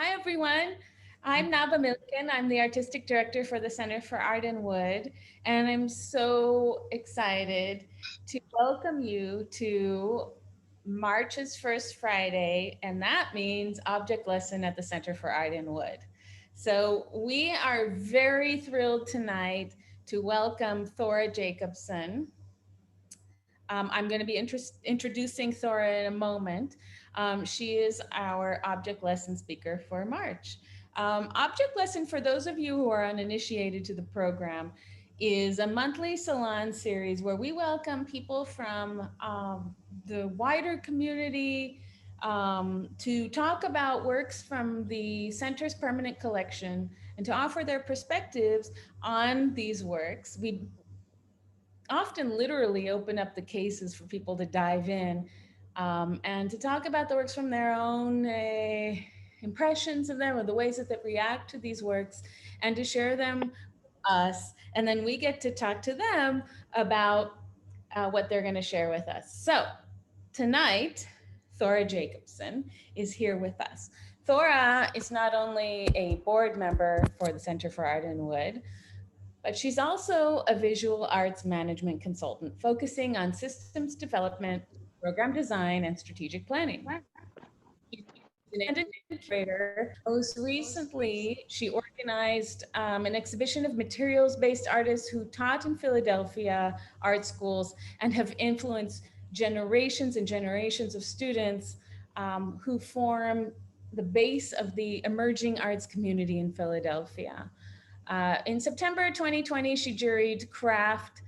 Hi, everyone. I'm Nava Milken. I'm the artistic director for the Center for Art and Wood, and I'm so excited to welcome you to March's first Friday, and that means object lesson at the Center for Art and Wood. So we are very thrilled tonight to welcome Thora Jacobson. I'm going to be introducing Thora in a moment. She is our object lesson speaker for March. Object lesson, for those of you who are uninitiated to the program, is a monthly salon series where we welcome people from the wider community to talk about works from the center's permanent collection and to offer their perspectives on these works. We often literally open up the cases for people to dive in and to talk about the works from their own impressions of them or the ways that they react to these works and to share them with us. And then we get to talk to them about what they're going to share with us. So tonight, Thora Jacobson is here with us. Thora is not only a board member for the Center for Art and Wood, but she's also a visual arts management consultant focusing on systems development, program design, and strategic planning. She's an independent curator. Most recently, she organized an exhibition of materials-based artists who taught in Philadelphia art schools and have influenced generations and generations of students who form the base of the emerging arts community in Philadelphia. In September 2020, she juried Craft,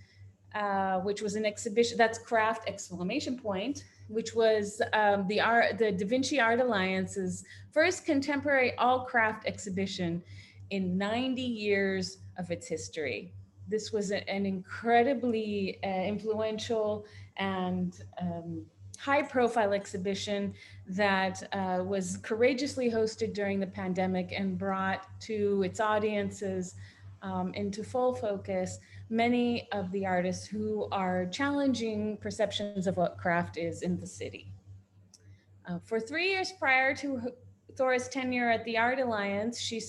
which was an exhibition, that's Craft exclamation point, which was the Da Vinci Art Alliance's first contemporary all craft exhibition in 90 years of its history. This was an incredibly influential and high profile exhibition that was courageously hosted during the pandemic and brought to its audiences into full focus many of the artists who are challenging perceptions of what craft is in the city. For 3 years prior to Thora's tenure at the Art Alliance, she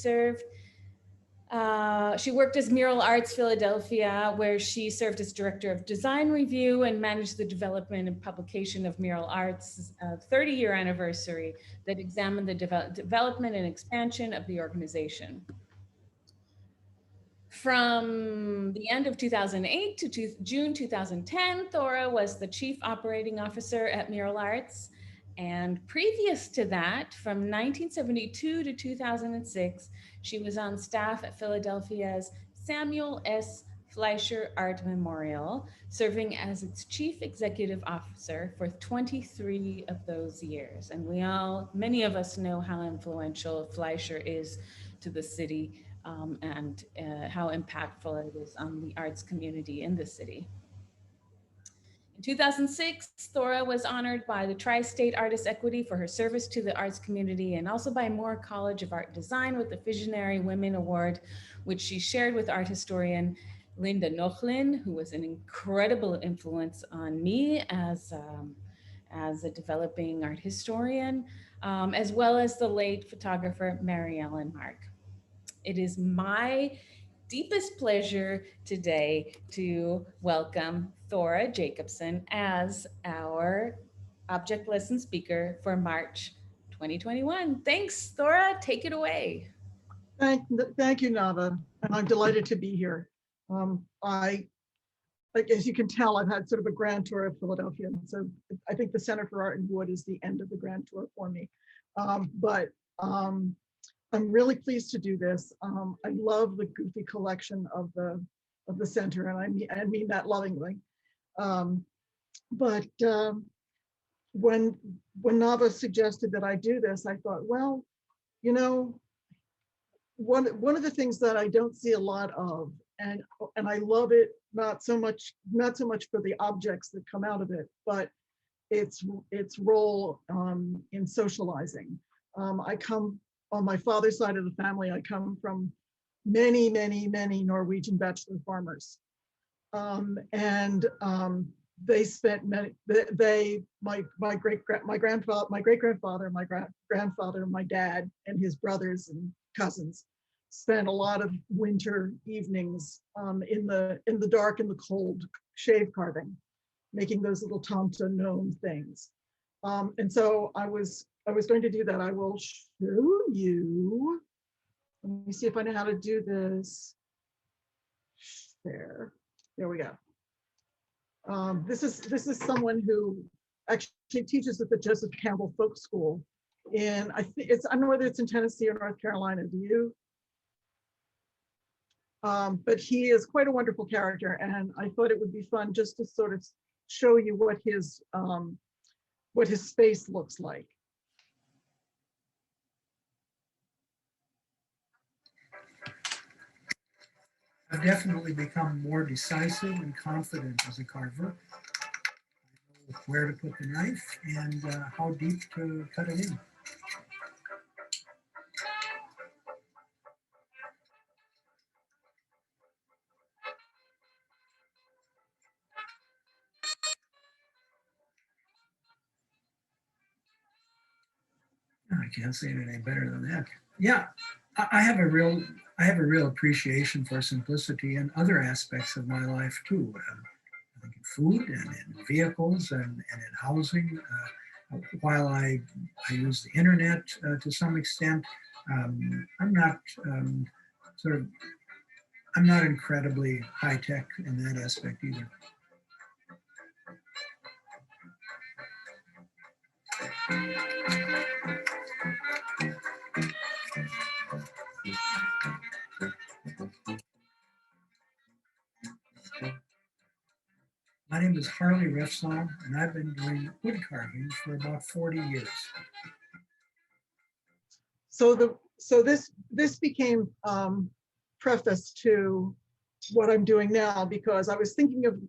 worked as Mural Arts Philadelphia, where she served as director of design review and managed the development and publication of Mural Arts' 30-year anniversary that examined the development and expansion of the organization. From the end of 2008 to June 2010, Thora was the chief operating officer at Mural Arts. And previous to that, from 1972 to 2006, she was on staff at Philadelphia's Samuel S. Fleischer Art Memorial, serving as its chief executive officer for 23 of those years. And many of us know how influential Fleischer is to the city and how impactful it is on the arts community in the city. In 2006, Thora was honored by the Tri-State Artist Equity for her service to the arts community and also by Moore College of Art Design with the Visionary Women Award, which she shared with art historian Linda Nochlin, who was an incredible influence on me as a developing art historian, as well as the late photographer Mary Ellen Mark. It is my deepest pleasure today to welcome Thora Jacobson as our object lesson speaker for March 2021. Thanks, Thora. Take it away. Thank you, Nava. And I'm delighted to be here. As you can tell, I've had sort of a grand tour of Philadelphia. And so I think the Center for Art and Wood is the end of the grand tour for me. I'm really pleased to do this. I love the goofy collection of the center, and I mean that lovingly. When Nava suggested that I do this, I thought, well, you know, one of the things that I don't see a lot of, and I love it not so much for the objects that come out of it, but its role in socializing. I come on my father's side of the family. I come from many Norwegian bachelor farmers, and they spent many, my great grandfather, my grandfather, my dad, and his brothers and cousins spent a lot of winter evenings in the dark and the cold, shave carving, making those little Tomta gnome things. And so I was going to do that. I will show you. Let me see if I know how to do this. There we go. This is someone who actually teaches at the Joseph Campbell Folk School in, I don't know whether it's in Tennessee or North Carolina. Do you? But he is quite a wonderful character, and I thought it would be fun just to sort of show you what his space looks like. I've definitely become more decisive and confident as a carver. I know where to put the knife and how deep to cut it in. I can't say anything better than that. Yeah, I have a real appreciation for simplicity in other aspects of my life too. I think in food and in vehicles and in housing. While I use the internet to some extent, I'm not I'm not incredibly high tech in that aspect either. My name is Harley Refsall, and I've been doing wood carving for about 40 years. So this became preface to what I'm doing now, because I was thinking of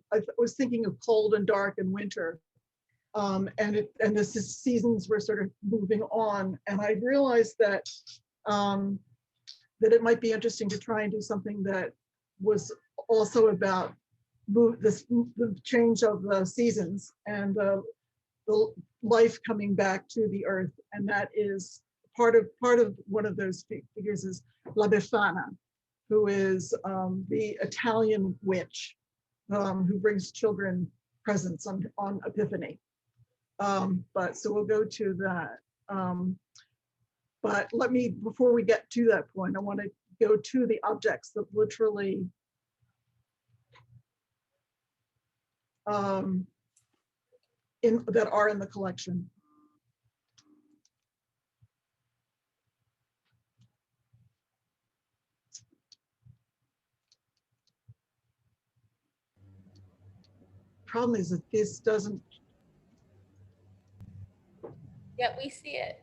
cold and dark and winter, and the seasons were sort of moving on, and I realized that that it might be interesting to try and do something that was also about the change of the seasons and the life coming back to the earth, and that is part of one of those figures is La Befana, who is the Italian witch who brings children presents on Epiphany. But so we'll go to that. But before we get to that point, I want to go to the objects that literally that are in the collection. Problem is that this doesn't. Yeah, we see it.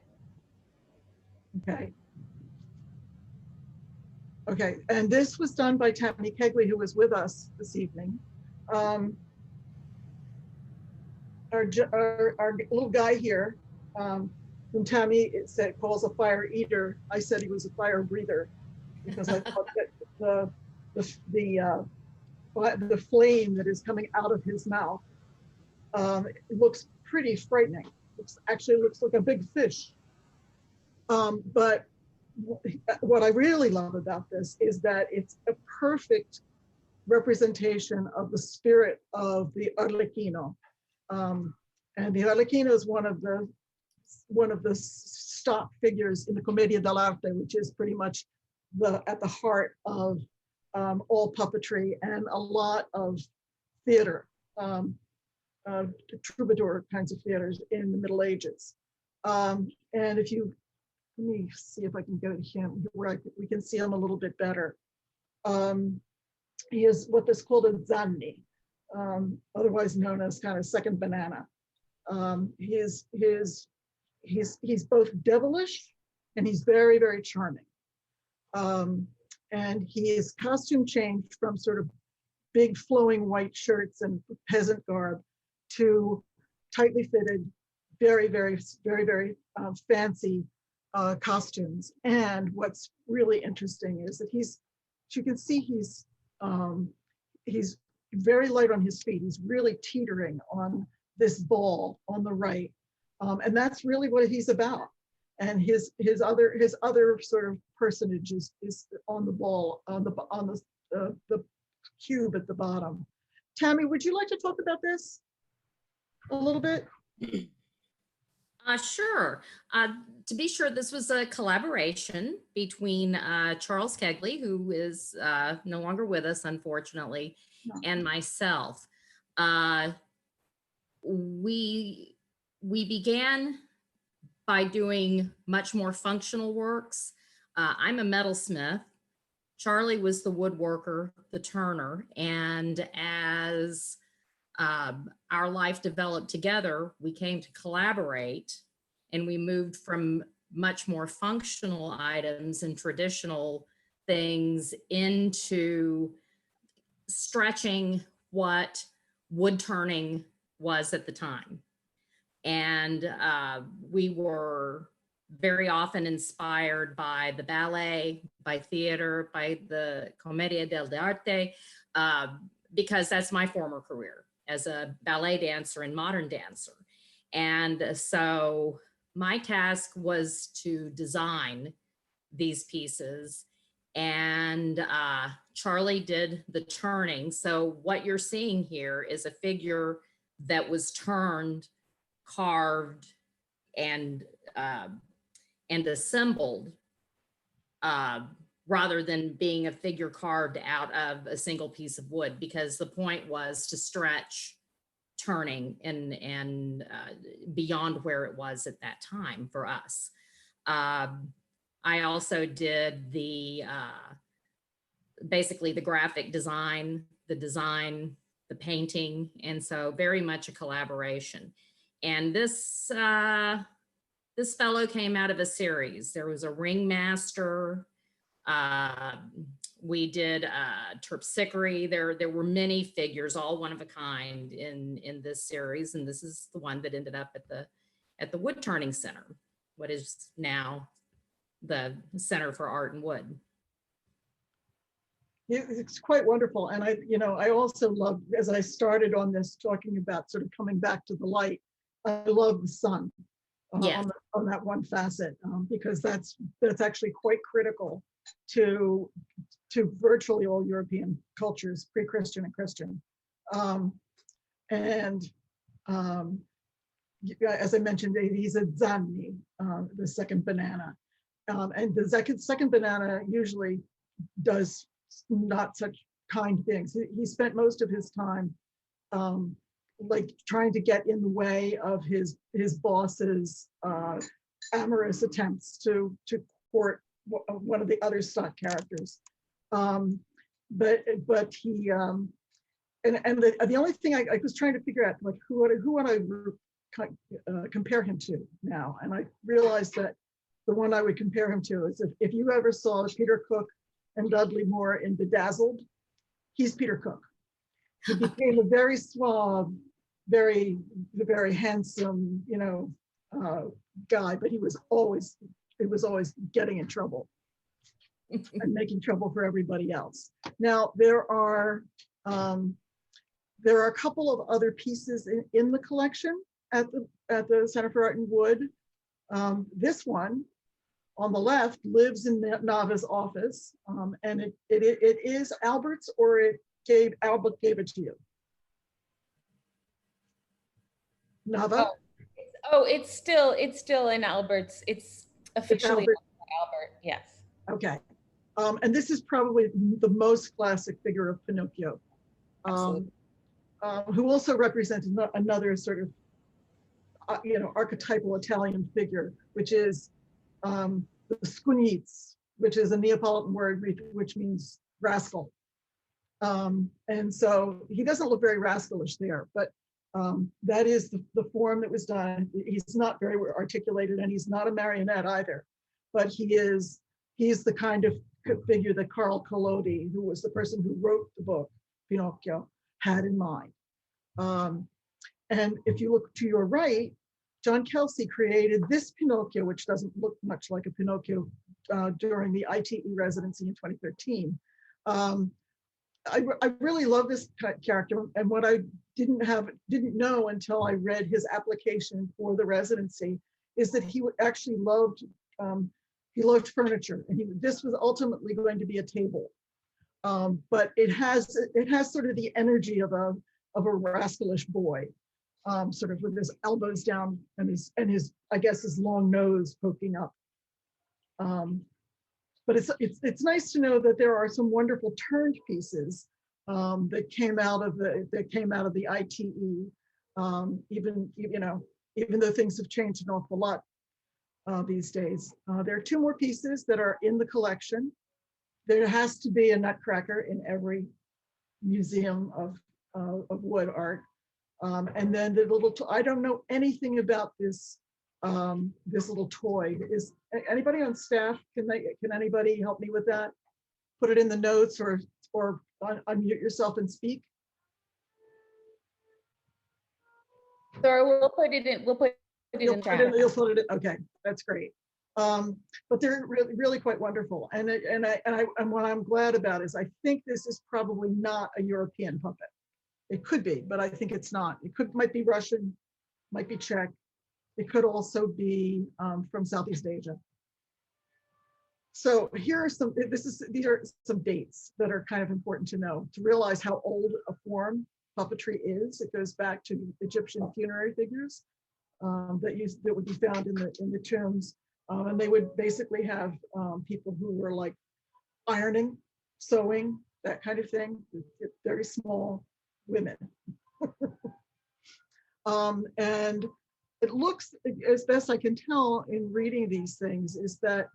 Okay. Okay, and this was done by Tammy Kegley, who was with us this evening. Our little guy here, whom Tammy calls a fire eater, I said he was a fire breather, because I thought that the flame that is coming out of his mouth looks pretty frightening. Actually looks like a big fish. But what I really love about this is that it's a perfect representation of the spirit of the Arlecchino. And the Arlecchino is one of the stock figures in the Commedia dell'arte, which is pretty much at the heart of all puppetry and a lot of theater, troubadour kinds of theaters in the Middle Ages. And if you, let me see if I can go to him where we can see him a little bit better. He is what is called a zanni, otherwise known as kind of second banana. He's both devilish and he's very, very charming. And his costume changed from sort of big flowing white shirts and peasant garb to tightly fitted, very, very, very, very fancy costumes. And what's really interesting is that you can see he's very light on his feet. He's really teetering on this ball on the right. And that's really what he's about. And his other sort of personage is on the ball, on the cube at the bottom. Tammy, would you like to talk about this a little bit? Sure. To be sure, this was a collaboration between Charles Kegley, who is no longer with us, unfortunately, and myself. We began by doing much more functional works. I'm a metalsmith. Charlie was the woodworker, the turner, and as our life developed together, we came to collaborate, and we moved from much more functional items and traditional things into stretching what wood turning was at the time. And we were very often inspired by the ballet, by theater, by the Commedia dell'arte, because that's my former career as a ballet dancer and modern dancer. And so my task was to design these pieces, and Charlie did the turning. So what you're seeing here is a figure that was turned, carved, and assembled, rather than being a figure carved out of a single piece of wood, because the point was to stretch turning and beyond where it was at that time for us. I also did the basically the graphic design, the painting, and so very much a collaboration. And this fellow came out of a series. There was a ringmaster. We did terpsichore. There were many figures, all one of a kind in this series, and this is the one that ended up at the Wood Turning Center, what is now the Center for Art and Wood. It's quite wonderful. And I also love, as I started on this talking about sort of coming back to the light, I love the sun on that one facet, because that's actually quite critical to virtually all European cultures, pre-Christian and Christian. As I mentioned, he's a zanni, the second banana. And the second banana usually does not such kind things. He spent most of his time like trying to get in the way of his boss's amorous attempts to court one of the other stock characters. But he and the only thing I was trying to figure out, like who would I compare him to now, and I realized that the one I would compare him to is if you ever saw Peter Cook and Dudley Moore in Bedazzled, he's Peter Cook. He became a very suave, very handsome, guy, but it was always getting in trouble and making trouble for everybody else. Now there are a couple of other pieces in the collection at the Center for Art and Wood. This one on the left lives in Nava's office, and it is Albert's, or Albert gave it to you. Nava? It's still in Albert's. It's officially Albert, yes. Okay. And this is probably the most classic figure of Pinocchio, who also represents another sort of archetypal Italian figure, which is the scugnizz, which is a Neapolitan word which means rascal. And so he doesn't look very rascalish there, but that is the form that was done. He's not very articulated, and he's not a marionette either, but he's the kind of figure that Carl Collodi, who was the person who wrote the book Pinocchio, had in mind. And if you look to your right, John Kelsey created this Pinocchio, which doesn't look much like a Pinocchio, during the ITE residency in 2013. I really love this character, and what I didn't know until I read his application for the residency is that actually loved furniture, and this was ultimately going to be a table, but it has sort of the energy of a rascalish boy, sort of with his elbows down and his I guess his long nose poking up. But it's nice to know that there are some wonderful turned pieces that came out of the ITE. Even though things have changed an awful lot these days, there are 2 more pieces that are in the collection. There has to be a Nutcracker in every museum of wood art, and then the little. I don't know anything about this. This little toy. Is anybody on staff? Can anybody help me with that? Put it in the notes or unmute yourself and speak. Thora, we'll put it in. We'll put it in chat. You'll put it in. Okay, that's great. But they're really quite wonderful. And what I'm glad about is I think this is probably not a European puppet. It could be, but I think it's not. Might be Russian, might be Czech. It could also be from Southeast Asia. So here are these are some dates that are kind of important to know, to realize how old a form puppetry is. It goes back to Egyptian funerary figures that would be found in the tombs, and they would basically have people who were like ironing, sewing, that kind of thing. Very small women, and it looks, as best I can tell in reading these things, is that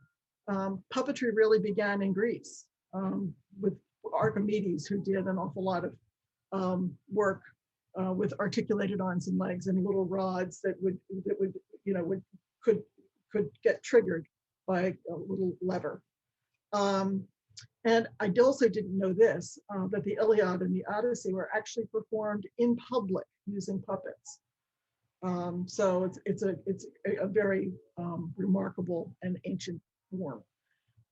puppetry really began in Greece with Archimedes, who did an awful lot of work with articulated arms and legs and little rods that could get triggered by a little lever. And I also didn't know this, that the Iliad and the Odyssey were actually performed in public using puppets. So it's a very remarkable and ancient form.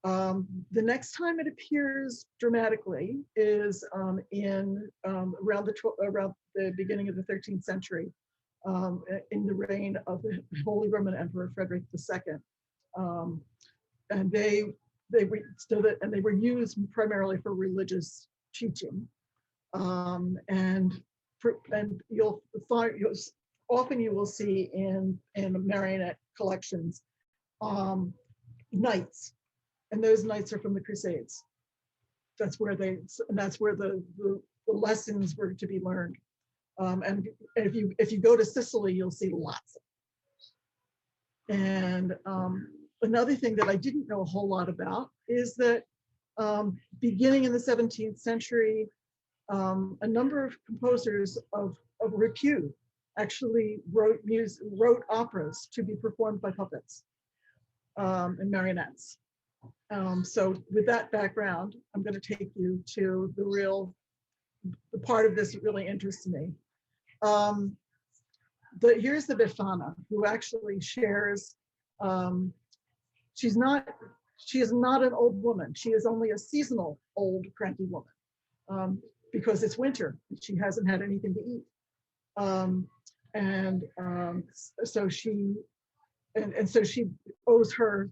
The next time it appears dramatically is around the beginning of the 13th century, in the reign of the Holy Roman Emperor Frederick II, and they were used primarily for religious teaching, and you'll find often you will see in marionette collections knights, and those knights are from the Crusades. That's where the lessons were to be learned. And if you go to Sicily, you'll see lots of them. And another thing that I didn't know a whole lot about is that beginning in the 17th century, a number of composers of repute actually wrote operas to be performed by puppets and marionettes. So with that background, I'm going to take you to the part of this that really interests me. Here's the Befana, who actually shares. She is not an old woman. She is only a seasonal old cranky woman, because it's winter. She hasn't had anything to eat, so she owes her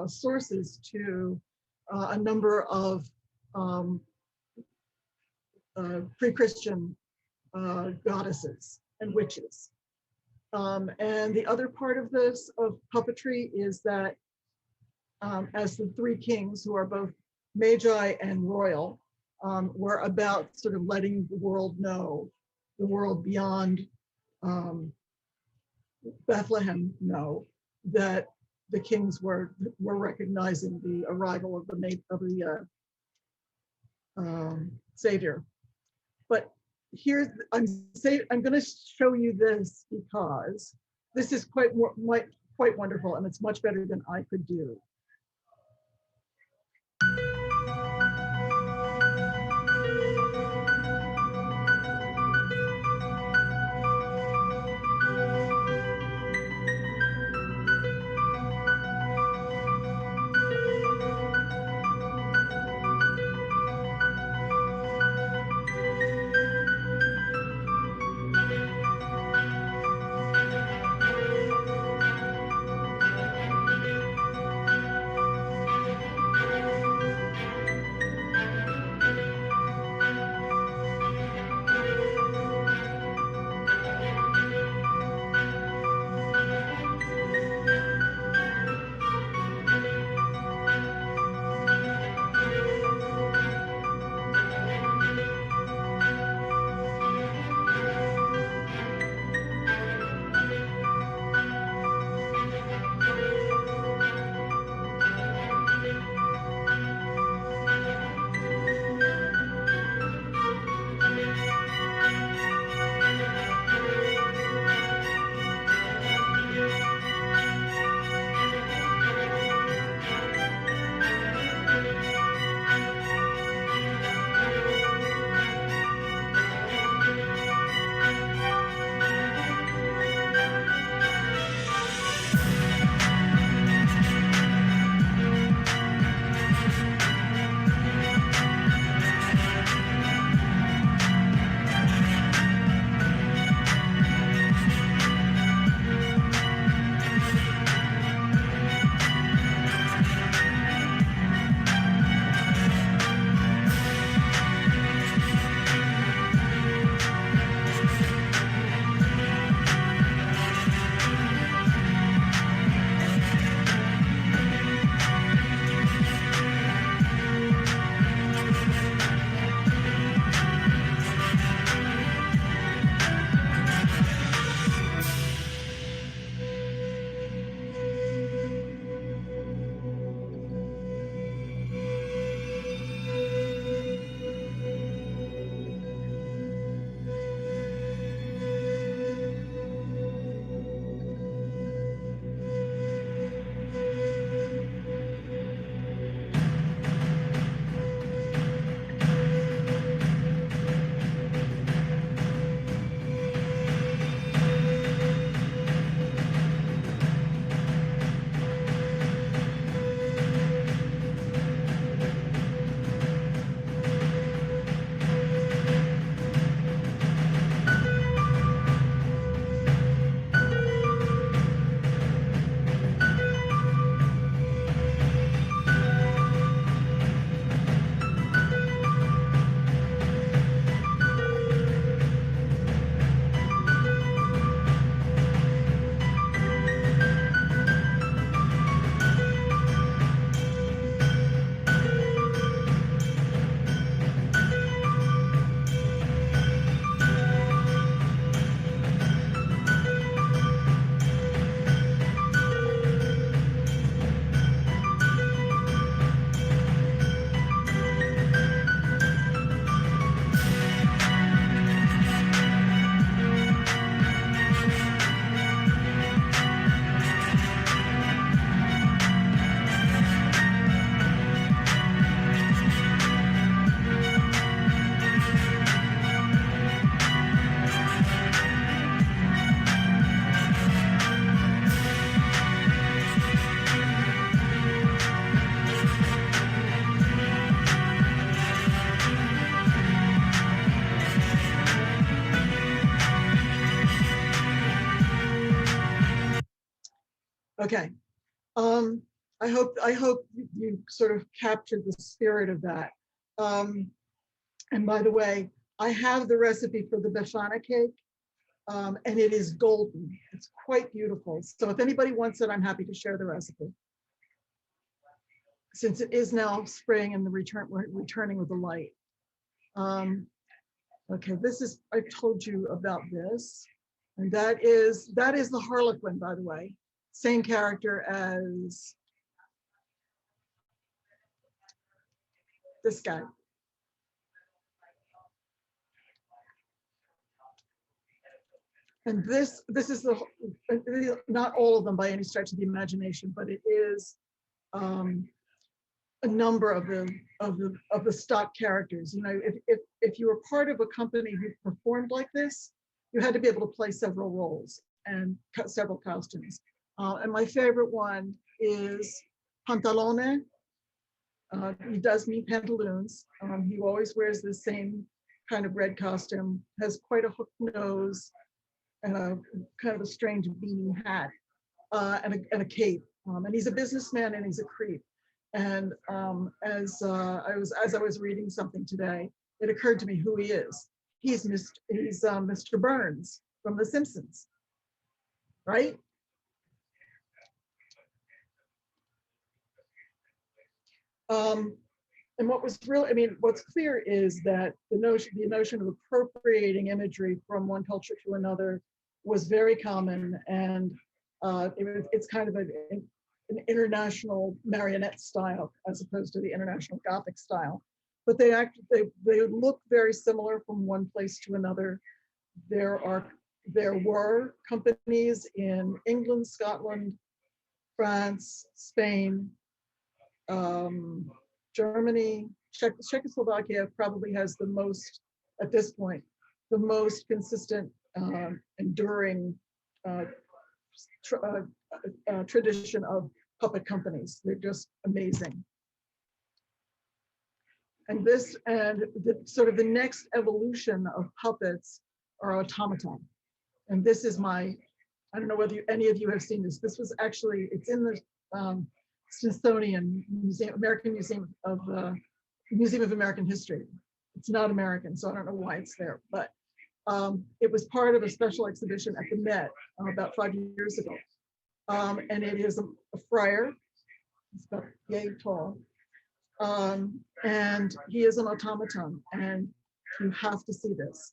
sources to a number of pre-Christian goddesses and witches. And the other part of this, of puppetry, is that as the 3 kings, who are both magi and royal, were about sort of letting the world know, the world beyond Bethlehem know, that the kings were recognizing the arrival of the Savior. But here I'm going to show you this because this is quite wonderful, and it's much better than I could do. Okay. I hope you sort of captured the spirit of that. And by the way, I have the recipe for the Befana cake, and it is golden. It's quite beautiful. So if anybody wants it, I'm happy to share the recipe. Since it is now spring and we're returning with the light. Okay, I told you about this. And that is the Harlequin, by the way. Same character as this guy. And this is not all of them by any stretch of the imagination, but it is a number of the stock characters. You know, if you were part of a company who performed like this, you had to be able to play several roles and several costumes. And my favorite one is Pantalone. He does mean pantaloons. He always wears the same kind of red costume, has quite a hooked nose, and a kind of a strange beanie hat, and a cape. And he's a businessman and he's a creep. And as I was reading something today, it occurred to me who he is. He's Mr. Burns from The Simpsons, right? And what was really, I mean, what's clear is that the notion of appropriating imagery from one culture to another was very common, and it's kind of an international marionette style as opposed to the international Gothic style. But they look very similar from one place to another. There were companies in England, Scotland, France, Spain, Germany, Czechoslovakia probably has the most, at this point, the most consistent, enduring tradition of puppet companies. They're just amazing. And sort of the next evolution of puppets are automaton. And this is I don't know whether any of you have seen this. This was actually, it's in the Smithsonian Museum, Museum of American History. It's not American, so I don't know why it's there, but it was part of a special exhibition at the Met about 5 years ago. And it is a friar, he's about yay tall, and he is an automaton, and you have to see this.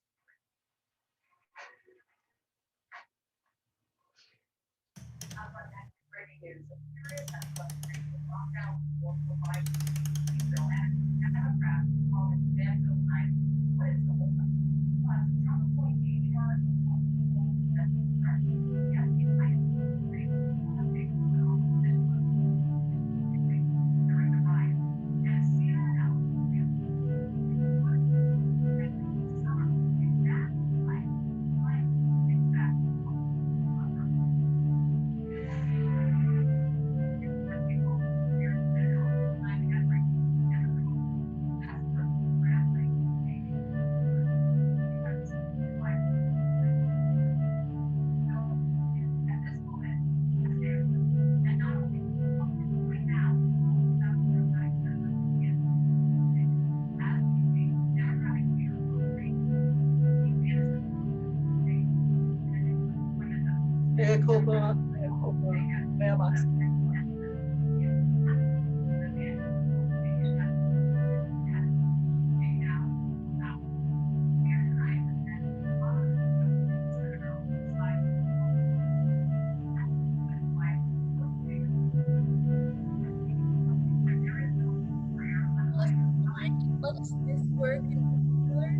What's this work in particular?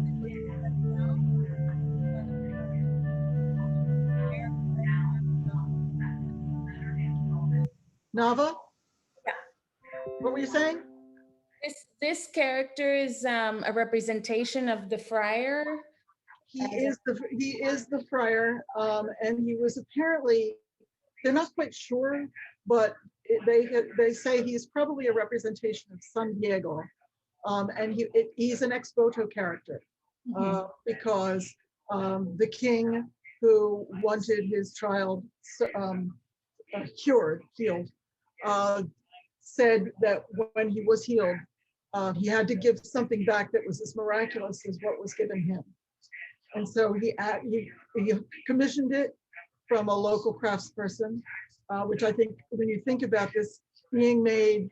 Nava? Yeah. What were you saying? This character is a representation of the friar. He is the friar, and he was apparently, they're not quite sure, but they say he's probably a representation of San Diego, and he's an ex voto character, because the king who wanted his child healed, said that when he was healed, he had to give something back that was as miraculous as what was given him. And so he commissioned it from a local craftsperson, which I think when you think about this being made,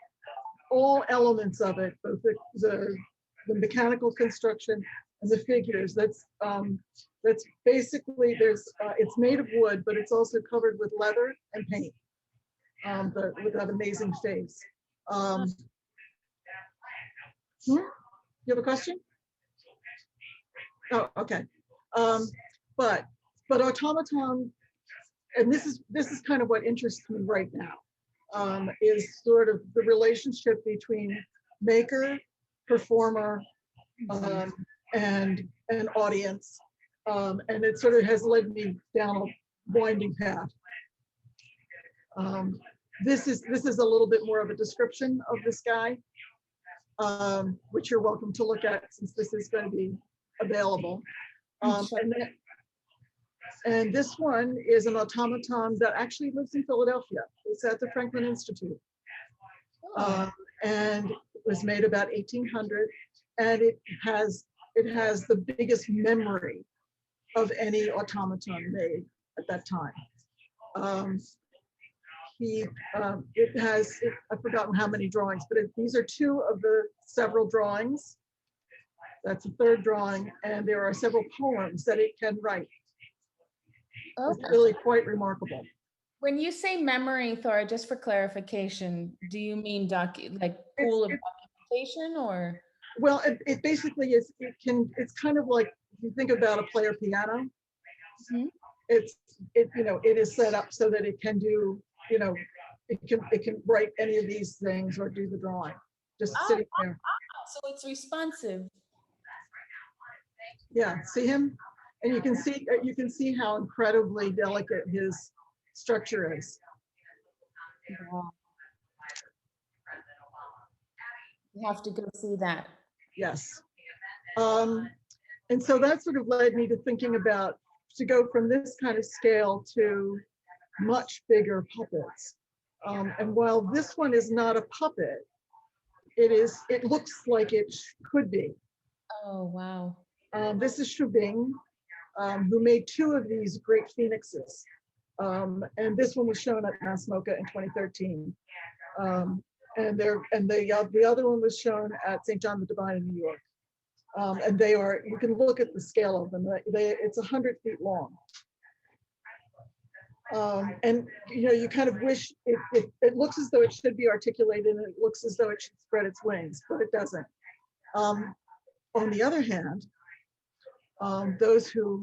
all elements of it, both the mechanical construction and the figures, that's basically, it's made of wood, but it's also covered with leather and paint, with that amazing face. You have a question? Oh, okay. But automaton, and this is kind of what interests me right now, is sort of the relationship between maker, performer, and an audience, and it sort of has led me down a winding path. This is a little bit more of a description of this guy, which you're welcome to look at since this is going to be available. And this one is an automaton that actually lives in Philadelphia. It's at the Franklin Institute. And it was made about 1800, and it has the biggest memory of any automaton made at that time. I've forgotten how many drawings, but these are two of the several drawings. That's a third drawing, and there are several poems that it can write. It's really quite remarkable. When you say memory, Thora, just for clarification, do you mean like pool of documentation, or? Well, it basically is. It's kind of like, if you think about a player piano. Mm-hmm. It is set up so that it can do, it can write any of these things or do the drawing, just sitting there. So it's responsive. Yeah, see him, and you can see how incredibly delicate his structure is. Wow. You have to go see that. Yes. And so that sort of led me to thinking about, to go from this kind of scale to much bigger puppets. And while this one is not a puppet, it looks like it could be. Oh, wow. This is Shubing, who made two of these great phoenixes. And this one was shown at MOCA in 2013. And the other one was shown at St. John the Divine in New York. And you can look at the scale of them. It's 100 feet long. And you kind of wish it looks as though it should be articulated, and it looks as though it should spread its wings, but it doesn't. On the other hand, those who,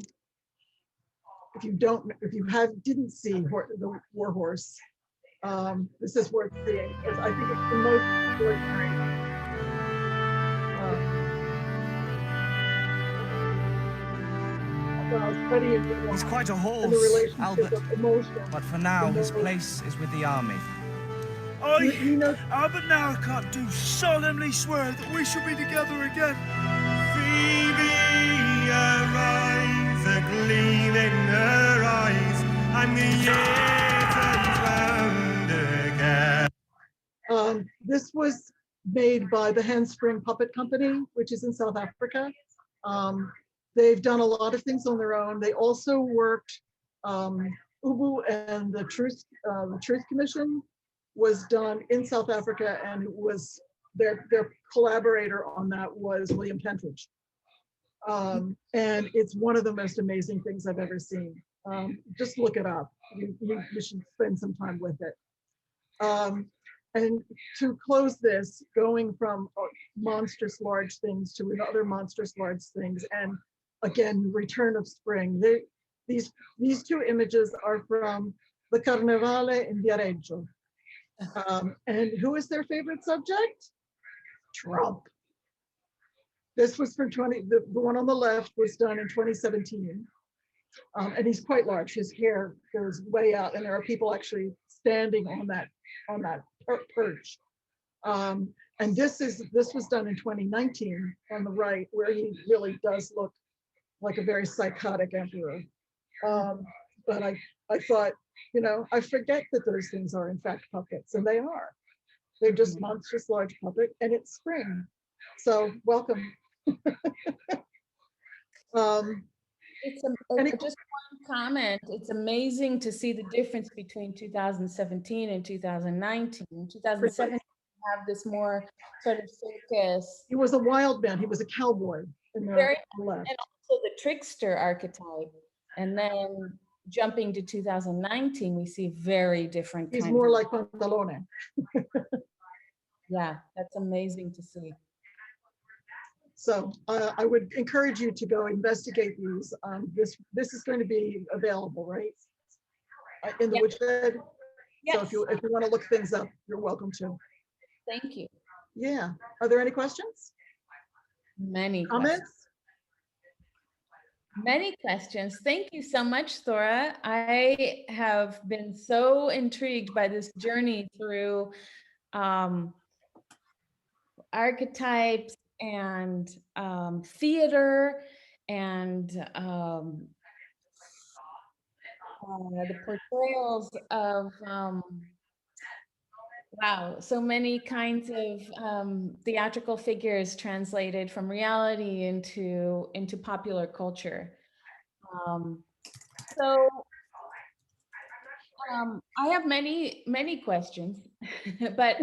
if you didn't see the Warhorse, this is worth seeing, because I think it's the most extraordinary. He's quite a horse, Albert, but for now his place is with the army. Albert now can't do solemnly swear that we shall be together again. Phoebe, arise, a gleam in her eyes, and the year turns round again. This was made by the Handspring Puppet Company, which is in South Africa. They've done a lot of things on their own. They also worked, Ubu and the Truth Commission was done in South Africa, and it was their collaborator on that was William Pentridge. And it's one of the most amazing things I've ever seen. Just look it up. You should spend some time with it. And to close this, going from monstrous large things to other monstrous large things, and again, return of spring. These two images are from the Carnevale in Viareggio. And who is their favorite subject? Trump. This was from the one on the left was done in 2017. And he's quite large. His hair goes way out, and there are people actually standing on that perch. And this was done in 2019 on the right, where he really does look like a very psychotic emperor. But I thought You know, I forget that those things are in fact puppets, and they are. They're just monstrous large puppet, and it's spring. So welcome. Just one comment. It's amazing to see the difference between 2017 and 2019. 2017 have this more sort of circus. He was a wild man. He was a cowboy in the left. And also the trickster archetype. And then jumping to 2019, we see very different. He's more like Pantalone. Yeah, that's amazing to see. So I would encourage you to go investigate these. This is going to be available, right? In the woodshed. Yes. So if you want to look things up, you're welcome to. Thank you. Yeah. Are there any questions? Many comments. Many questions. Thank you so much, Thora. I have been so intrigued by this journey through archetypes and theater and the portrayals of wow, so many kinds of theatrical figures translated from reality into popular culture. So I have many questions, but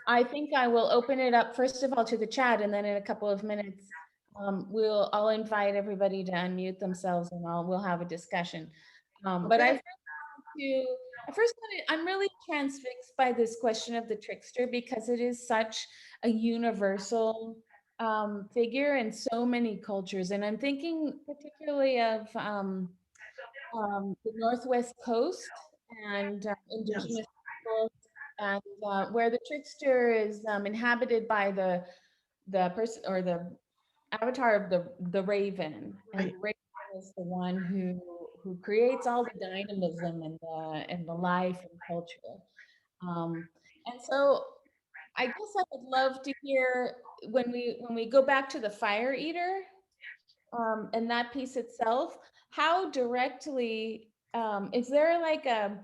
I think I will open it up first of all to the chat, and then in a couple of minutes, I'll invite everybody to unmute themselves, and we'll have a discussion. But I'm really transfixed by this question of the trickster, because it is such a universal figure in so many cultures, and I'm thinking particularly of the Northwest Coast and indigenous peoples, and where the trickster is inhabited by the person or the avatar of the raven, and the raven is the one who creates all the dynamism and the life and culture. And so I guess I would love to hear when we go back to the fire eater and that piece itself, how directly is there like a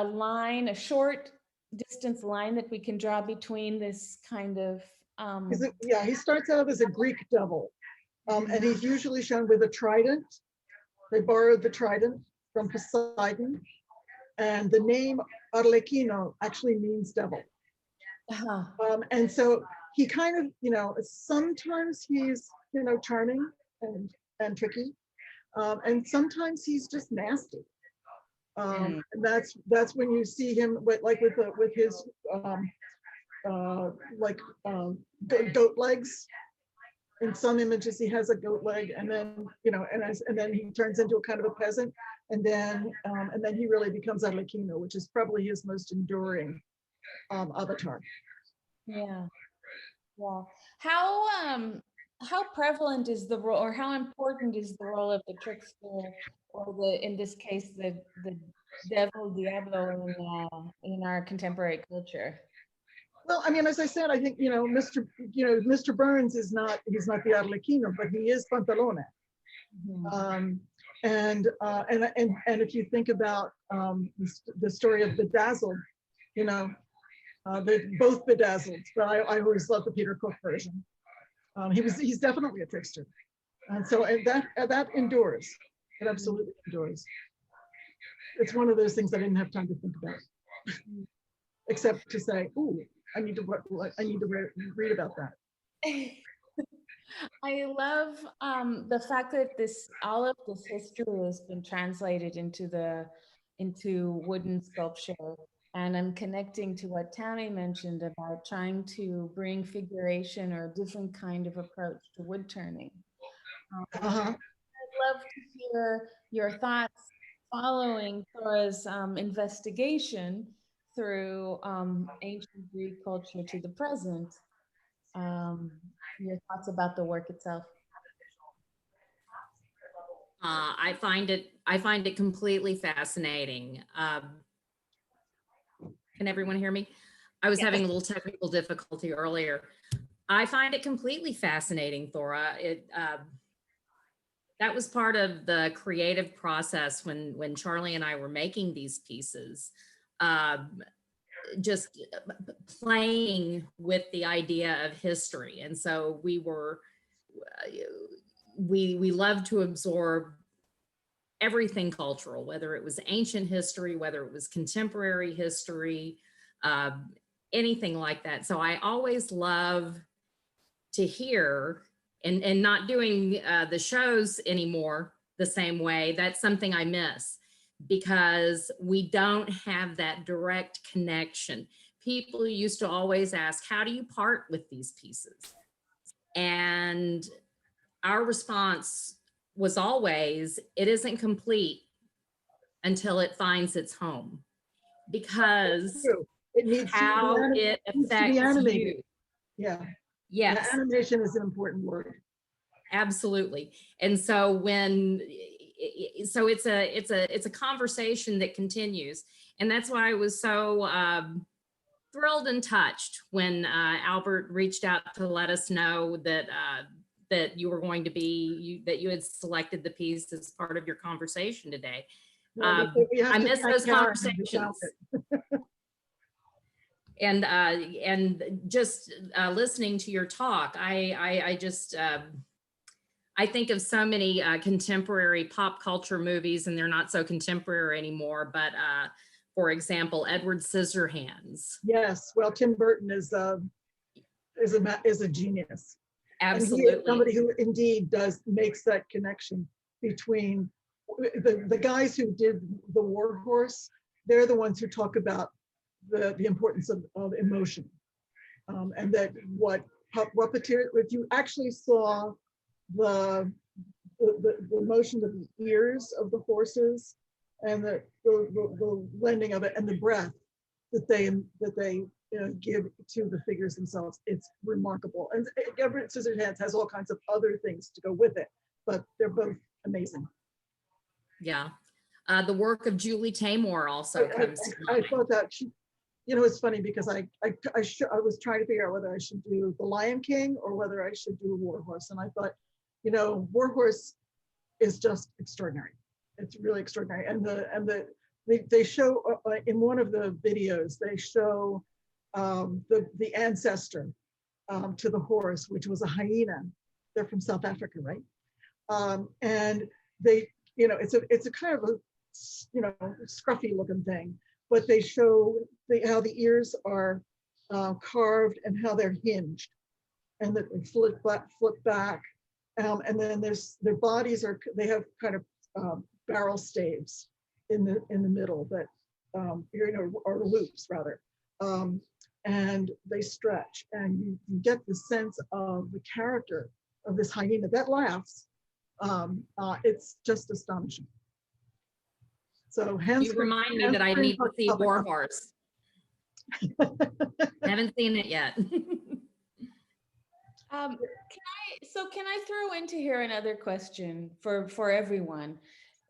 line, a short distance line that we can draw between this kind of yeah, he starts out as a Greek devil, and he's usually shown with a trident. They borrowed the trident from Poseidon, and the name Arlecchino actually means devil. And so he kind of, you know, sometimes he's, you know, charming and tricky, and sometimes he's just nasty. And that's when you see him with his goat legs. In some images he has a goat leg, and then, you know, and then he turns into a kind of a peasant, and then he really becomes Arlecchino, which is probably his most enduring avatar. Yeah. How prevalent is the role, or how important is the role of the trickster, or in this case the devil diablo in our contemporary culture? Well, I mean, as I said, I think, you know, Mr. Burns he's not the Arlecchino, but he is Pantalone. And if you think about the story of Bedazzled, you know, they're both bedazzled, but I always love the Peter Cook version. He's definitely a trickster, and so that endures. It absolutely endures. It's one of those things I didn't have time to think about, except to say, "Ooh, I need to read about that." I love the fact that all of this history has been translated into wooden sculpture. And I'm connecting to what Tammy mentioned about trying to bring figuration or a different kind of approach to wood turning. I'd love to hear your thoughts following Thora's investigation through ancient Greek culture to the present. Your thoughts about the work itself. I find it completely fascinating. Can everyone hear me? I was having a little technical difficulty earlier. I find it completely fascinating, Thora. That was part of the creative process when Charlie and I were making these pieces. Just playing with the idea of history. And so we love to absorb everything cultural, whether it was ancient history, whether it was contemporary history, anything like that. So I always love to hear, and not doing the shows anymore the same way, that's something I miss, because we don't have that direct connection. People used to always ask, how do you part with these pieces? And our response was always, it isn't complete until it finds its home, because it needs how it affects you. Yeah. Yes. The animation is an important word. Absolutely. And so when, so it's a conversation that continues. And that's why I was so thrilled and touched when Albert reached out to let us know that that you were going to be, that you had selected the piece as part of your conversation today. Well, I miss those conversations. And just listening to your talk, I just, I think of so many contemporary pop culture movies, and they're not so contemporary anymore, but for example, Edward Scissorhands. Yes, well, Tim Burton is a genius. Absolutely. And he is somebody who indeed makes that connection between the guys who did the Warhorse. They're the ones who talk about the importance of emotion, and that what puppeteer, if you actually saw the motion of the ears of the horses and the blending of it and the breath that they give to the figures themselves, it's remarkable. And Edward Scissorhands has all kinds of other things to go with it, but they're both amazing. Yeah. The work of Julie Taymor also comes to mind. I thought that she, it's funny because I was trying to figure out whether I should do The Lion King or whether I should do Warhorse. And I thought, Warhorse is just extraordinary. It's really extraordinary. And they show in one of the videos, they show the ancestor to the horse, which was a hyena. They're from South Africa, right? And they, it's a kind of a, scruffy looking thing, but they show how the ears are carved and how they're hinged, and that they flip back. And then their bodies they have kind of barrel staves in the middle that are loops rather, and they stretch, and you get the sense of the character of this hyena that laughs. It's just astonishing. So you remind me that I need to see Warhorse. Haven't seen it yet. Can I throw into here another question for everyone,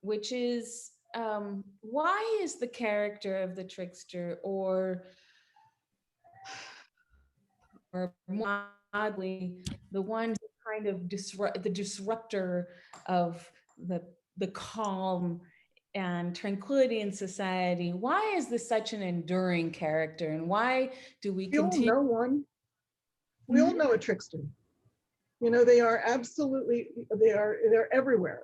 which is, why is the character of the trickster, or more oddly, the one who kind of the disruptor of the calm and tranquility in society, why is this such an enduring character, and why do we continue? All know one. We all know a trickster. They are absolutely, they're everywhere.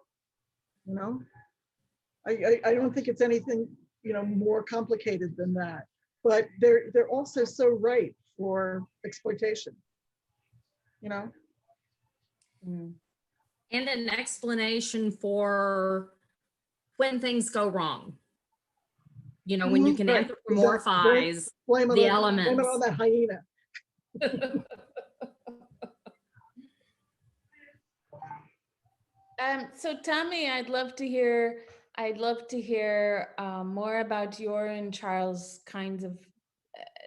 I don't think it's anything, more complicated than that. But they're also so ripe for exploitation. And an explanation for when things go wrong. When you can anthropomorphize the elements. Blame it on that hyena. So Tommy, I'd love to hear more about your and Charles' kinds of,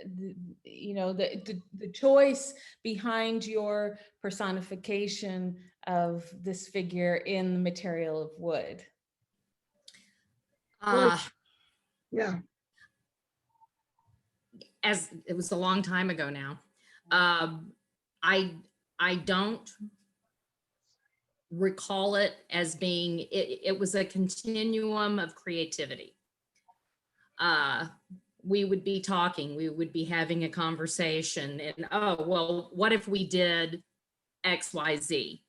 the choice behind your personification of this figure in the material of wood. Yeah. As it was a long time ago now. I don't recall it as being, it was a continuum of creativity. We would be talking, we would be having a conversation, and oh, well, what if we did X, Y, Z?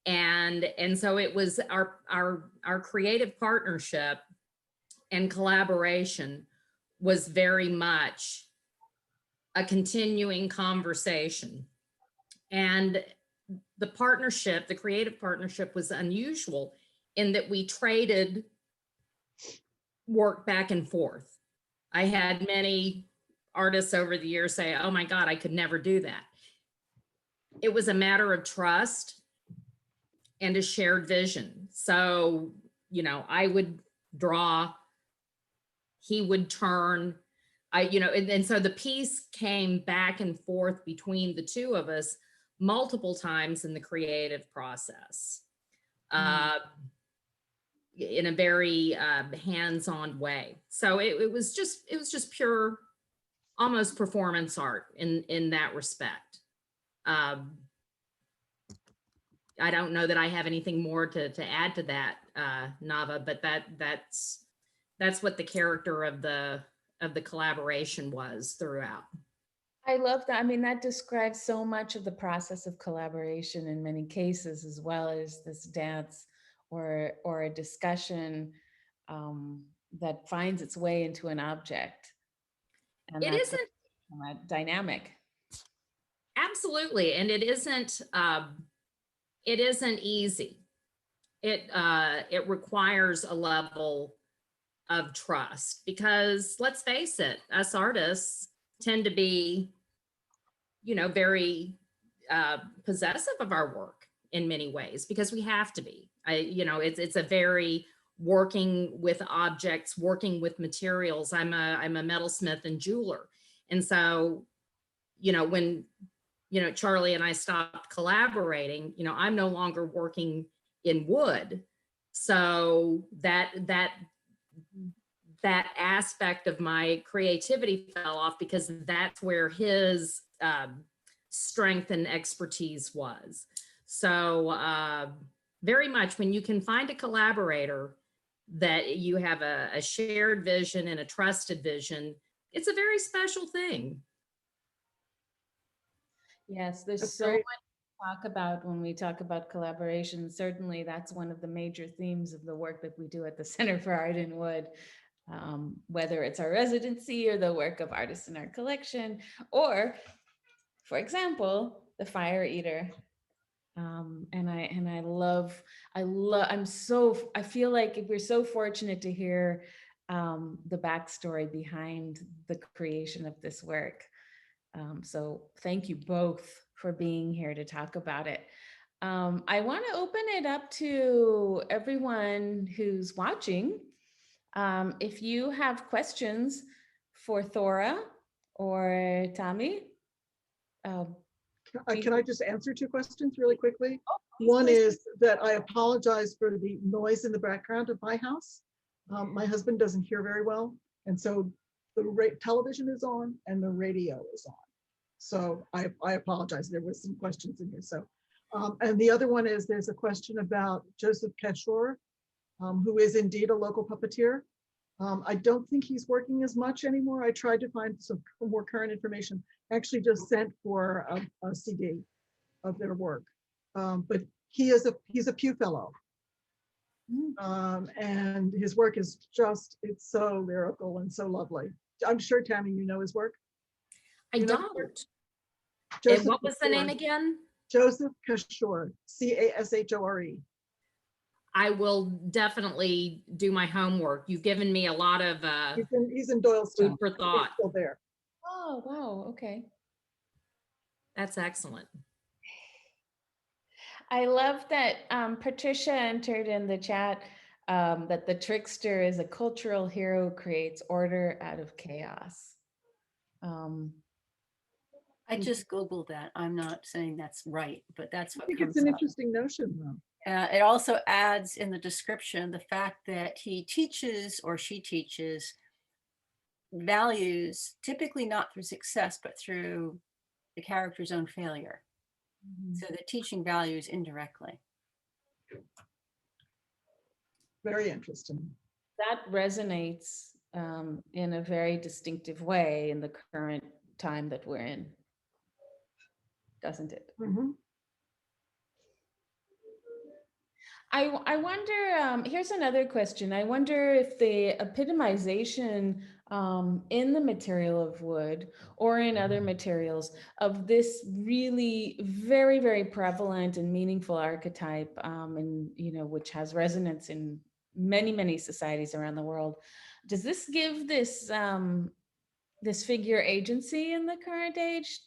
And so it was our creative partnership and collaboration was very much a continuing conversation. And the partnership, the creative partnership, was unusual in that we traded work back and forth. I had many artists over the years say, oh my God, I could never do that. It was a matter of trust and a shared vision. So, you know, I would draw, he would turn, and so the piece came back and forth between the two of us multiple times in the creative process, in a very hands-on way. So it was just pure, almost performance art in that respect. I don't know that I have anything more to add to that, Nava, but that's what the character of the collaboration was throughout. I love that. I mean, that describes so much of the process of collaboration in many cases, as well as this dance or a discussion that finds its way into an object. And it isn't dynamic. Absolutely, and it isn't easy. It requires a level of trust, because let's face it, us artists tend to be, very possessive of our work in many ways, because we have to be. It's a very working with objects, working with materials. I'm a metalsmith and jeweler, and so when Charlie and I stopped collaborating, I'm no longer working in wood, so that aspect of my creativity fell off, because that's where his strength and expertise was. So very much when you can find a collaborator that you have a shared vision and a trusted vision, it's a very special thing. Yes, there's so much to talk about when we talk about collaboration. Certainly that's one of the major themes of the work that we do at the Center for Art in Wood. Whether it's our residency or the work of artists in our collection, or, for example, the Fire Eater. I feel like we're so fortunate to hear the backstory behind the creation of this work. So thank you both for being here to talk about it. I want to open it up to everyone who's watching. If you have questions for Thora or Tommy. Can I just answer two questions really quickly? Oh, one is that I apologize for the noise in the background of my house. My husband doesn't hear very well, and so the television is on and the radio is on. So I apologize. There was some questions in here. So, and the other one is there's a question about Joseph Keshor, who is indeed a local puppeteer. I don't think he's working as much anymore. I tried to find some more current information. Actually just sent for a CD of their work. But he's a Pew Fellow. And his work is just, it's so lyrical and so lovely. I'm sure, Tammy, you know his work? I don't. And what was the name again? Joseph Keshor, Kashore. I will definitely do my homework. You've given me a lot of he's in Doylestown. Food for thought. He's still there. Oh, wow. Okay. That's excellent. I love that Patricia entered in the chat that the trickster is a cultural hero who creates order out of chaos. I just Googled that. I'm not saying that's right, but that's what I think comes it's an up. interesting notion, though. It also adds in the description the fact that he teaches, or she teaches, values, typically not through success, but through the character's own failure. So they're teaching values indirectly. Very interesting. That resonates in a very distinctive way in the current time that we're in, doesn't it? Mm-hmm. I wonder, here's another question. I wonder if the epitomization in the material of wood or in other materials of this really very, very prevalent and meaningful archetype, and which has resonance in many, many societies around the world, does this give this this figure agency in the current age?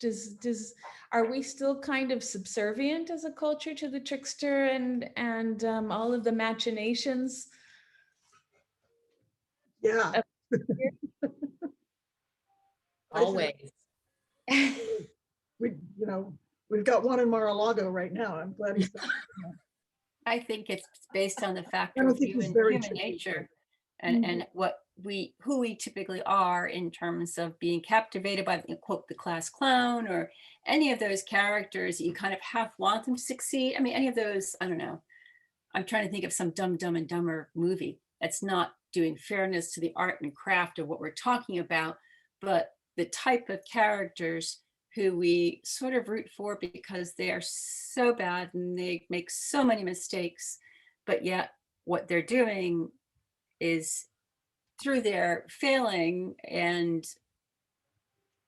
Are we still kind of subservient as a culture to the trickster and all of the machinations? Yeah. Always. We've got one in Mar-a-Lago right now. I'm glad he's back. I think it's based on the factor I don't of think he's human very tricky. nature and who we typically are in terms of being captivated by, quote, the class clown or any of those characters. You kind of half want them to succeed. I mean, any of those, I don't know. I'm trying to think of some Dumb and Dumber movie that's not doing fairness to the art and craft of what we're talking about, but the type of characters who we sort of root for because they are so bad and they make so many mistakes, but yet what they're doing is through their failing and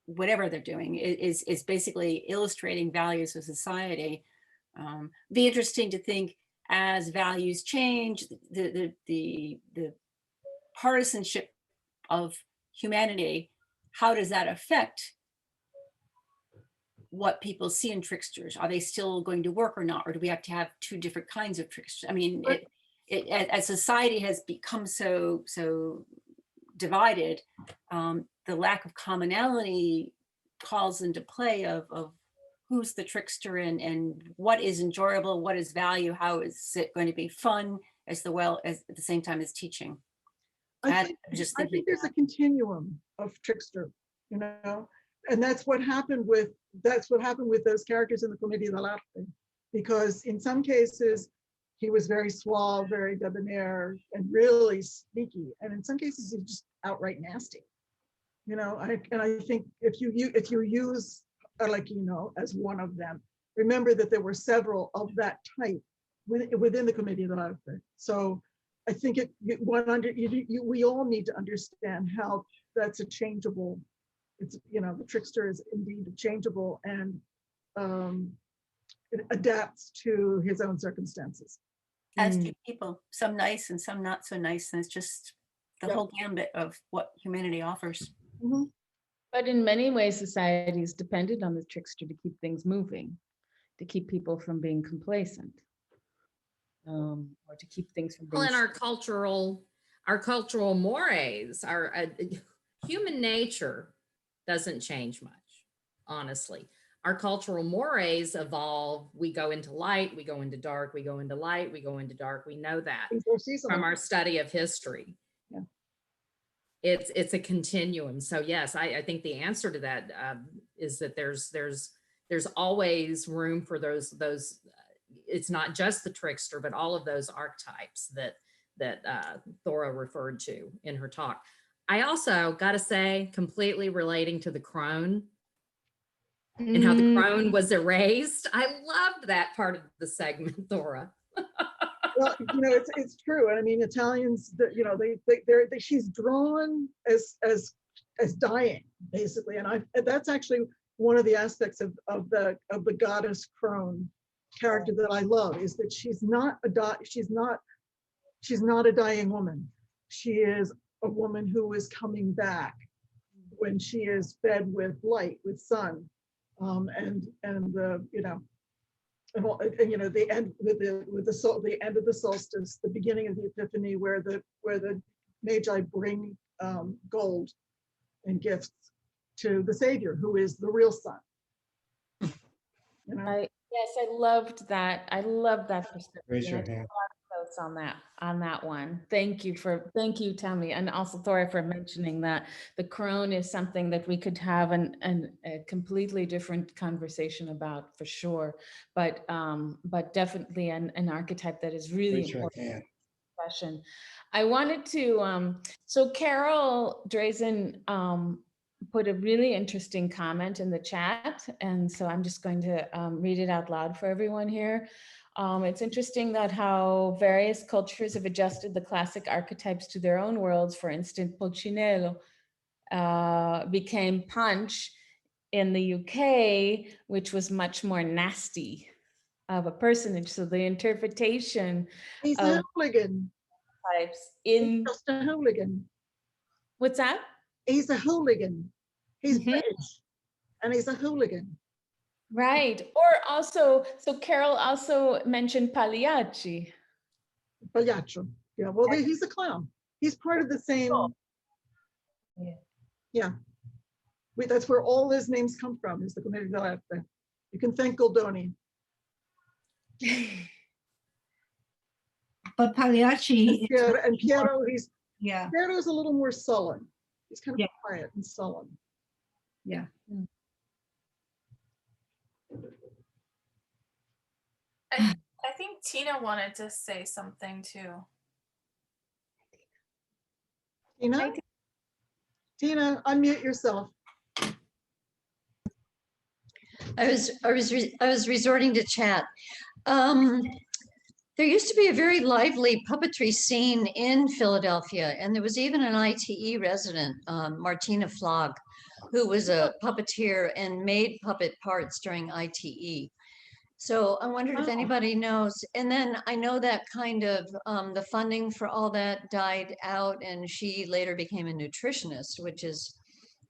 whatever they're doing is basically illustrating values of society. Be interesting to think as values change, the partisanship of humanity, how does that affect what people see in tricksters? Are they still going to work or not? Or do we have to have two different kinds of tricksters? I mean, as society has become so divided, the lack of commonality calls into play of who's the trickster and what is enjoyable, what is value, how is it going to be fun as at the same time as teaching. I think there's a continuum of trickster, and that's what happened with those characters in the Commedia dell'arte, because in some cases he was very suave, very debonair, and really sneaky, and in some cases he's just outright nasty. And I think if you use Arlecchino as one of them, remember that there were several of that type within the Commedia dell'arte. So I think we all need to understand how that's a changeable. It's the trickster is indeed changeable and it adapts to his own circumstances. As do people, some nice and some not so nice, and it's just the whole gambit of what humanity offers. Mm-hmm. But in many ways, society is dependent on the trickster to keep things moving, to keep people from being complacent, or to keep things from being. Well, in our cultural mores, our human nature doesn't change much, honestly. Our cultural mores evolve. We go into light, we go into dark, we go into light, we go into dark. We know that from our study of history. Yeah. It's a continuum. So yes, I think the answer to that is that there's always room for those. It's not just the trickster, but all of those archetypes that Thora referred to in her talk. I also got to say, completely relating to the crone and how the crone was erased. I loved that part of the segment, Thora. Well, it's true. And I mean, Italians, she's drawn as dying, basically. And that's actually one of the aspects of the goddess crone character that I love, is that she's not a dying woman. She is a woman who is coming back when she is fed with light, with sun, and the end the end of the solstice, the beginning of the Epiphany, where the Magi bring gold and gifts to the Savior, who is the real sun. Yes, I loved that. I love that perspective. Raise your hand. notes on that one. Thank you, Tammy, and also Thora for mentioning that the crone is something that we could have a completely different conversation about for sure, but definitely an archetype that is really important. Question. I wanted to, so Carol Drazen put a really interesting comment in the chat, and so I'm just going to read it out loud for everyone here. It's interesting that how various cultures have adjusted the classic archetypes to their own worlds. For instance, Pulcinello became Punch in the UK, which was much more nasty of a personage. So the interpretation He's of a hooligan. types He's in just a hooligan. what's that? He's a hooligan. He's Mhm. British, and he's a hooligan. Right. Or also, so Carol also mentioned Pagliacci. Pagliaccio. Yeah, well, he's a clown. He's part of the same. Yeah. That's where all his names come from, is the Commedia dell'arte. You can thank Goldoni. But Pagliacci, And Piero, yeah, Piero's a little more sullen. He's kind of quiet and sullen. yeah. I think Tina wanted to say something too. Tina? Tina, unmute yourself. I was resorting to chat. There used to be a very lively puppetry scene in Philadelphia, and there was even an ITE resident, Martina Flog, who was a puppeteer and made puppet parts during ITE. So I wondered if anybody knows. And then I know that kind of the funding for all that died out, and she later became a nutritionist, which is,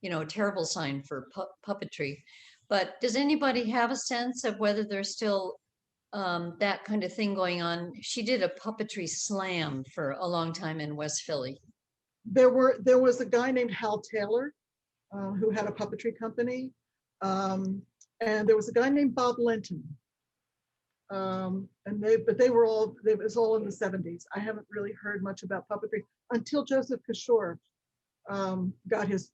a terrible sign for puppetry. But does anybody have a sense of whether there's still that kind of thing going on? She did a puppetry slam for a long time in West Philly. There was a guy named Hal Taylor who had a puppetry company, and there was a guy named Bob Linton. It was all in the 70s. I haven't really heard much about puppetry until Joseph Kishore got his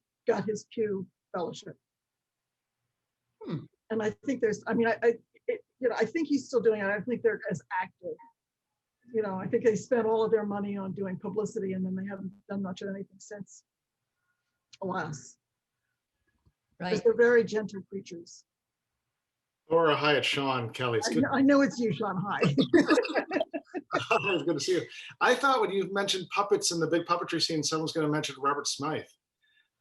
Pew Fellowship. And I think I think he's still doing it. I don't think they're as active. I think they spent all of their money on doing publicity, and then they haven't done much of anything since. Alas. Right. Because they're very gentle creatures. Thora, hi, it's Sean Kelly. It's good. I know it's you, Sean. Hi. Always good to see you. I thought when you mentioned puppets in the big puppetry scene, someone's going to mention Robert Smythe.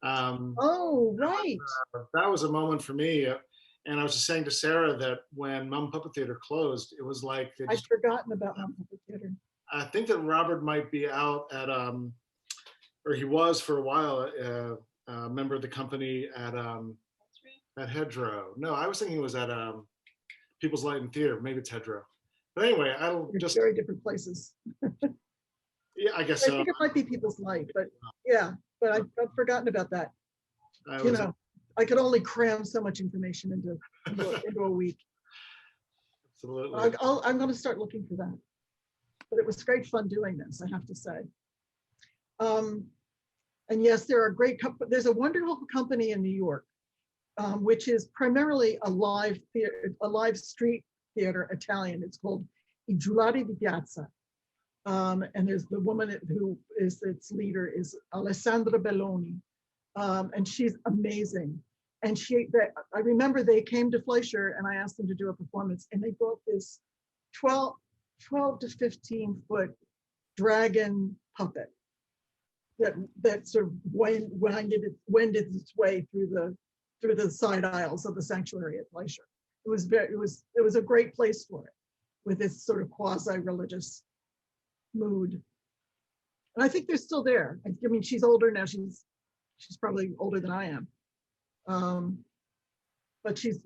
Oh, right. That was a moment for me. And I was just saying to Sarah that when Mum Puppet Theater closed, it was like I'd forgotten about Mum Puppet Theater. I think that Robert might be out at or he was for a while a member of the company at Hedgerow. No, I was thinking it was at People's Light and Theater. Maybe it's Hedgerow. But anyway, They're very different places. Yeah, I guess I so. think it might be People's Light, but yeah, but I've forgotten about that. I could only cram so much information into a week. Absolutely. I'm going to start looking for that. But it was great fun doing this, I have to say. And yes, there's a wonderful company in New York, which is primarily a live street theater Italian. It's called I Giullari di Piazza. And there's the woman who is its leader is Alessandra Belloni. And she's amazing. And I remember they came to Fleischer and I asked them to do a performance, and they brought this 12 to 15 foot dragon puppet that sort of wended its way through the side aisles of the sanctuary at Fleischer. It was a great place for it, with its sort of quasi-religious mood. And I think they're still there. I mean, she's older now. She's probably older than I am. But she's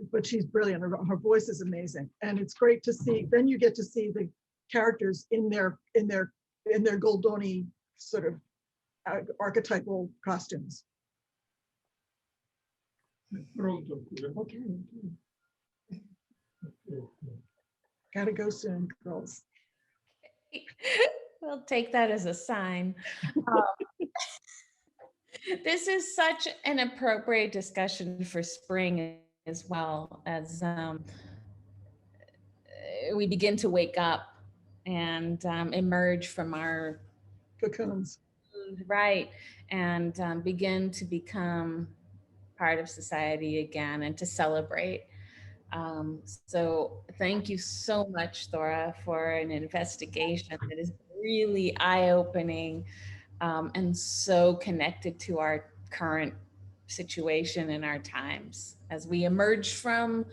brilliant. Her voice is amazing, and it's great to see. Then you get to see the characters in their Goldoni sort of archetypal costumes. Okay. Gotta go soon, girls. We'll take that as a sign. Um, this is such an appropriate discussion for spring as well, as we begin to wake up and emerge from our Cocoons. right, and begin to become part of society again and to celebrate. So thank you so much, Thora, for an investigation that is really eye-opening and so connected to our current situation in our times as we emerge from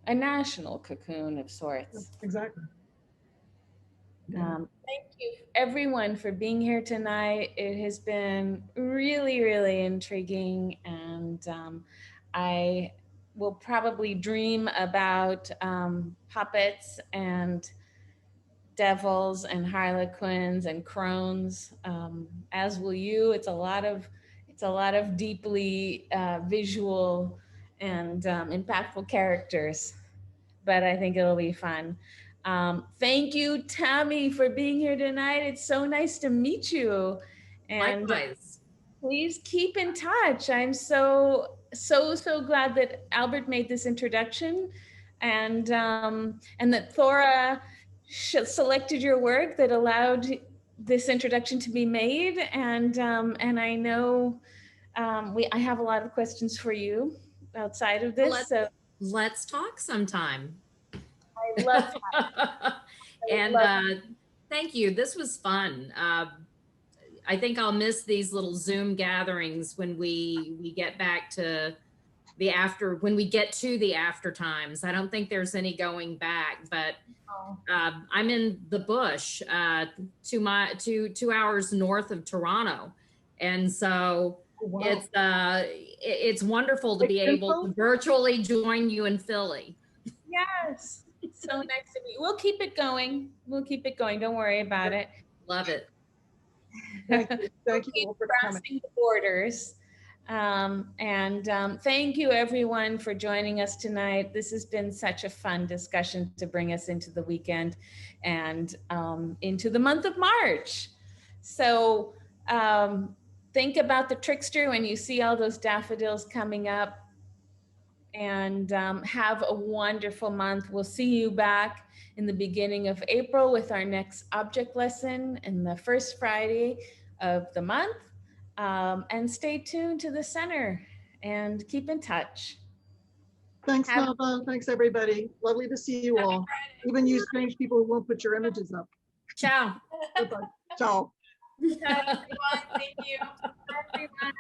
a national cocoon of sorts. Exactly. Yeah. Thank you everyone for being here tonight. It has been really, really intriguing, and I will probably dream about puppets and devils and harlequins and crones, as will you. It's a lot of deeply visual and impactful characters, but I think it'll be fun. Thank you, Tammy, for being here tonight. It's so nice to meet you. And Likewise. please keep in touch. I'm so glad that Albert made this introduction, and that Thora selected your work that allowed this introduction to be made. And I know I have a lot of questions for you outside of this. Well, let's talk sometime. I love that. And thank you. This was fun. I think I'll miss these little Zoom gatherings when we get back to when we get to the after times. I don't think there's any going back, but I'm in the bush, 2 hours north of Toronto. And so it's wonderful to be able to virtually join you in Philly. Yes. It's so nice to meet you. We'll keep it going. Don't worry about it. Love it. Thank you. Thank you all for coming. Crossing the borders. Thank you everyone for joining us tonight. This has been such a fun discussion to bring us into the weekend and into the month of March. So think about the trickster when you see all those daffodils coming up, and have a wonderful month. We'll see you back in the beginning of April with our next object lesson in the first Friday of the month. And stay tuned to the center and keep in touch. Thanks, Nava. Thanks, everybody. Lovely to see you all. Even you strange people who won't put your images up. Ciao. Bye-bye. Ciao. Bye, everyone. Thank you. Everyone.